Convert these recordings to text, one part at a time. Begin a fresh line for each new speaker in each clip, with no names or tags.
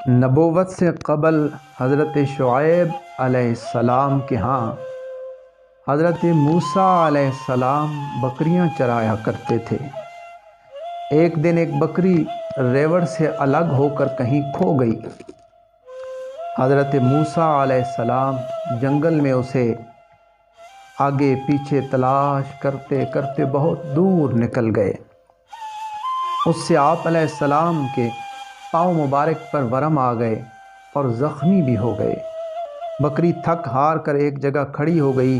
نبوت سے قبل حضرت شعیب علیہ السلام کے ہاں حضرت موسیٰ علیہ السلام بکریاں چرایا کرتے تھے۔ ایک دن ایک بکری ریوڑ سے الگ ہو کر کہیں کھو گئی۔ حضرت موسیٰ علیہ السلام جنگل میں اسے آگے پیچھے تلاش کرتے کرتے بہت دور نکل گئے۔ اس سے آپ علیہ السلام کے پاؤں مبارک پر ورم آ گئے اور زخمی بھی ہو گئے۔ بکری تھک ہار کر ایک جگہ کھڑی ہو گئی،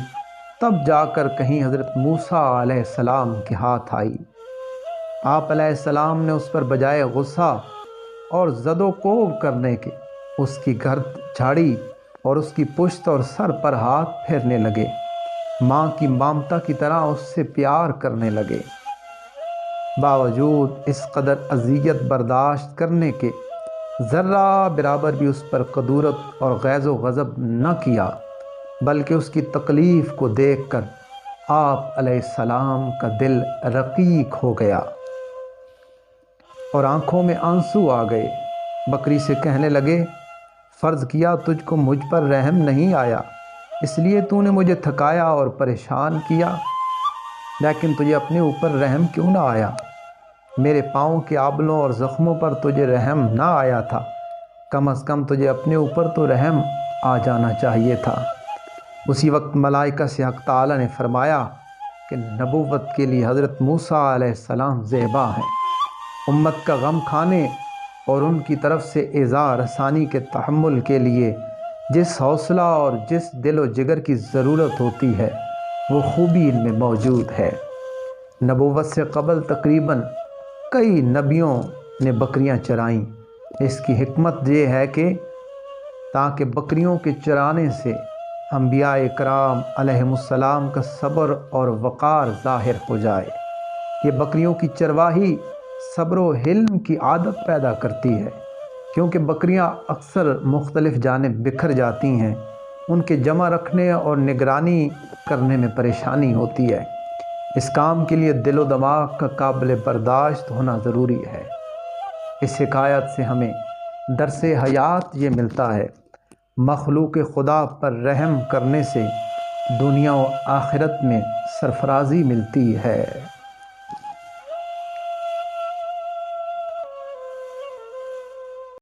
تب جا کر کہیں حضرت موسیٰ علیہ السلام کے ہاتھ آئی۔ آپ علیہ السلام نے اس پر بجائے غصہ اور زد و کوب کرنے کے اس کی گرد جھاڑی اور اس کی پشت اور سر پر ہاتھ پھیرنے لگے، ماں کی ممتا کی طرح اس سے پیار کرنے لگے۔ باوجود اس قدر اذیت برداشت کرنے کے ذرہ برابر بھی اس پر قدورت اور غیظ و غضب نہ کیا، بلکہ اس کی تکلیف کو دیکھ کر آپ علیہ السلام کا دل رقیق ہو گیا اور آنکھوں میں آنسو آ گئے۔ بکری سے کہنے لگے، فرض کیا تجھ کو مجھ پر رحم نہیں آیا، اس لیے تو نے مجھے تھکایا اور پریشان کیا، لیکن تجھے اپنے اوپر رحم کیوں نہ آیا؟ میرے پاؤں کے آبلوں اور زخموں پر تجھے رحم نہ آیا تھا، کم از کم تجھے اپنے اوپر تو رحم آ جانا چاہیے تھا۔ اسی وقت ملائکہ سے حق تعالی نے فرمایا کہ نبوت کے لیے حضرت موسیٰ علیہ السلام زیبا ہیں۔ امت کا غم کھانے اور ان کی طرف سے ایذا رسانی کے تحمل کے لیے جس حوصلہ اور جس دل و جگر کی ضرورت ہوتی ہے وہ خوبی ان میں موجود ہے۔ نبوت سے قبل تقریباً کئی نبیوں نے بکریاں چرائیں۔ اس کی حکمت یہ ہے کہ تاکہ بکریوں کے چرانے سے انبیاء کرام علیہم السلام کا صبر اور وقار ظاہر ہو جائے۔ یہ بکریوں کی چرواہی صبر و حلم کی عادت پیدا کرتی ہے، کیونکہ بکریاں اکثر مختلف جانب بکھر جاتی ہیں، ان کے جمع رکھنے اور نگرانی کرنے میں پریشانی ہوتی ہے۔ اس کام کے لیے دل و دماغ کا قابل برداشت ہونا ضروری ہے۔ اس حکایت سے ہمیں درس حیات یہ ملتا ہے، مخلوق خدا پر رحم کرنے سے دنیا و آخرت میں سرفرازی ملتی ہے۔